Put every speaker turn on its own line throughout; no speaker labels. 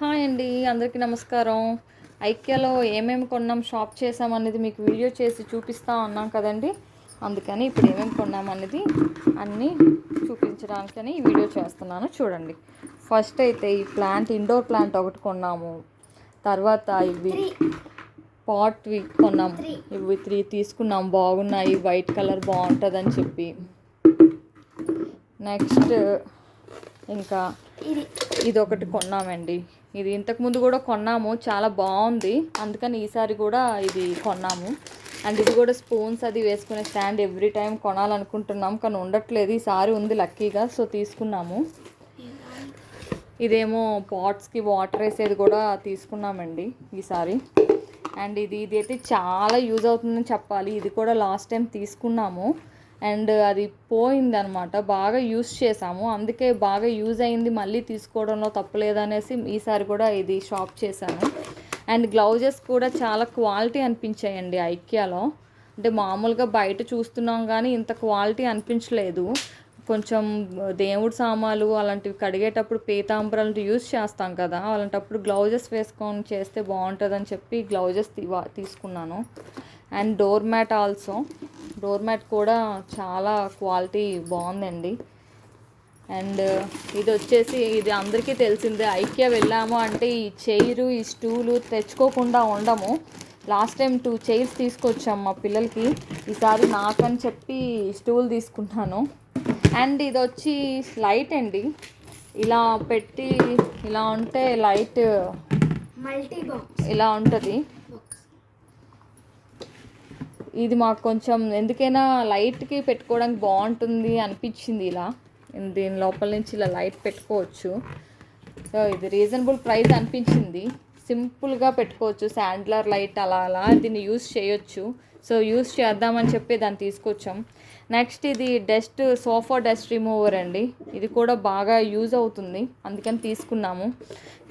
Hi అండి, అందరికీ నమస్కారం. ఐక్యాలో ఏమేమి కొన్నాం, షాప్ చేసాం అనేది మీకు వీడియో చేసి చూపిస్తా ఉన్నాం కదండి. అందుకని ఇప్పుడు ఏమేమి కొన్నాం అనేది అన్నీ చూపించడానికని ఈ వీడియో చేస్తున్నాను, చూడండి. ఫస్ట్ అయితే ఈ ప్లాంట్, ఇండోర్ ప్లాంట్ ఒకటి కొన్నాము. తర్వాత ఇవి పాట్వి కొన్నాము. ఇవి 3 తీసుకున్నాం, బాగున్నాయి, వైట్ కలర్ బాగుంటుందని చెప్పి. నెక్స్ట్ ఇంకా ఇది ఒకటి కొన్నామండి. ఇది ఇంతకుముందు కూడా కొన్నాము, చాలా బాగుంది, అందుకని ఈసారి కూడా ఇది కొన్నాము. అండ్ ఇది కూడా స్పూన్స్ అది వేసుకునే స్టాండ్ ఎవ్రీ టైం కొనాలనుకుంటున్నాం, కానీ ఉండట్లేదు. ఈసారి ఉంది లక్కీగా, సో తీసుకున్నాము. ఇదేమో పాట్స్కి వాటర్ వేసేది కూడా తీసుకున్నామండి ఈసారి. అండ్ ఇది అయితే చాలా యూజ్ అవుతుందని చెప్పాలి. ఇది కూడా లాస్ట్ టైం తీసుకున్నాము అండ్ అది పోయిందనమాట. బాగా యూజ్ చేసాము, అందుకే బాగా యూజ్ అయింది, మళ్ళీ తీసుకోవడంలో తప్పులేదనేసి ఈసారి కూడా ఇది షాప్ చేశాను. అండ్ గ్లౌజెస్ కూడా చాలా క్వాలిటీ అనిపించాయండి ఐక్యాలో. అంటే మామూలుగా బయట చూస్తున్నాం కానీ ఇంత క్వాలిటీ అనిపించలేదు. కొంచెం దేవుడి సామాన్లు అలాంటివి కడిగేటప్పుడు పీతాంబరాలు యూజ్ చేస్తాం కదా, అలాంటప్పుడు గ్లౌజెస్ వేసుకొని చేస్తే బాగుంటుందని చెప్పి గ్లౌజెస్ తీసుకున్నాను. And door mat also, door mat కూడా చాలా క్వాలిటీ బాగుందండి. అండ్ ఇది వచ్చేసి, ఇది అందరికీ తెలిసిందే, ఐక్యా వెళ్ళాము అంటే ఈ చైరు, ఈ స్టూలు తెచ్చుకోకుండా ఉండము. లాస్ట్ టైం 2 చైర్స్ తీసుకొచ్చాము మా పిల్లలకి, ఈసారి నాకని చెప్పి స్టూల్ తీసుకున్నాను. అండ్ ఇది వచ్చి లైట్ అండి, ఇలా పెట్టి ఇలా ఉంటే లైట్ మల్టీ బాక్స్ ఇలా ఉంటుంది. ఇది మాకు కొంచెం ఎందుకైనా లైట్కి పెట్టుకోవడానికి బాగుంటుంది అనిపించింది. ఇలా దీని లోపల నుంచి ఇలా లైట్ పెట్టుకోవచ్చు. సో ఇది రీజనబుల్ ప్రైస్ అనిపించింది, సింపుల్గా పెట్టుకోవచ్చు, శాండ్లర్ లైట్ అలా దీన్ని యూస్ చేయొచ్చు. సో యూస్ చేద్దామని చెప్పి దాన్ని తీసుకొచ్చాం. నెక్స్ట్ ఇది సోఫా డస్ట్ రిమూవర్ అండి, ఇది కూడా బాగా యూజ్ అవుతుంది, అందుకని తీసుకున్నాము.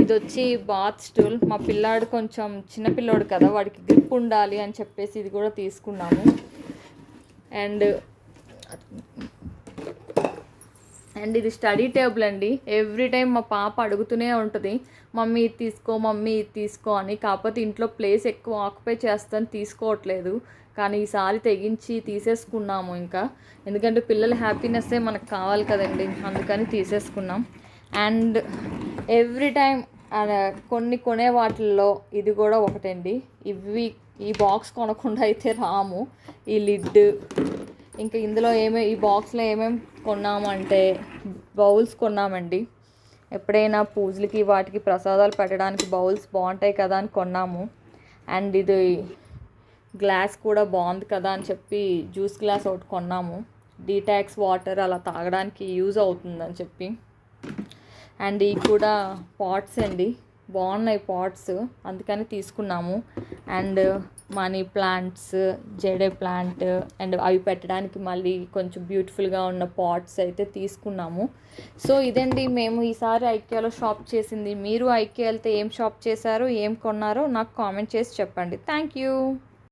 ఇది వచ్చి బాత్ స్టూల్, మా పిల్లాడు కొంచెం చిన్నపిల్లోడు కదా, వాడికి గ్రిప్ ఉండాలి అని చెప్పేసి ఇది కూడా తీసుకున్నాము. అండ్ ఇది స్టడీ టేబుల్ అండి. ఎవ్రీ టైం మా పాప అడుగుతూనే ఉంటుంది, మమ్మీ ఇది తీసుకో, మమ్మీ ఇది తీసుకో అని. కాకపోతే ఇంట్లో ప్లేస్ ఎక్కువ ఆక్యుపై చేస్తాను, తీసుకోవట్లేదు. కానీ ఈసారి తెగించి తీసేసుకున్నాము ఇంకా, ఎందుకంటే పిల్లల హ్యాపీనెస్సే మనకు కావాలి కదండి, అందుకని తీసేసుకున్నాం. అండ్ ఎవ్రీ టైం కొనే వాటిల్లో ఇది కూడా ఒకటండి. ఈ బాక్స్ కొనకుండా అయితే రాము. ఈ లిడ్, ఇంకా ఇందులో ఈ బాక్స్లో ఏమేమి కొన్నామంటే బౌల్స్ కొన్నామండి. ఎప్పుడైనా పూజలకి వాటికి ప్రసాదాలు పెట్టడానికి బౌల్స్ బాగుంటాయి కదా అని కొన్నాము. అండ్ ఇది గ్లాస్ కూడా బాగుంది కదా అని చెప్పి జ్యూస్ గ్లాస్ ఒకటి కొన్నాము, డీటాక్స్ వాటర్ అలా తాగడానికి యూజ్ అవుతుందని చెప్పి. అండ్ ఇవి కూడా పాట్స్ అండి, బాగున్నాయి పాట్స్, అందుకని తీసుకున్నాము. And money plants, jade plant, and అవి పెట్టడానికి మళ్ళీ కొంచెం బ్యూటిఫుల్గా ఉన్న పాట్స్ అయితే తీసుకున్నాము. సో ఇదండి మేము ఈసారి ఐక్యాలో షాప్ చేసింది. మీరు ఐక్యా వెళ్తే ఏం షాప్ చేశారో, ఏం కొన్నారో నాకు కామెంట్ చేసి చెప్పండి. Thank you.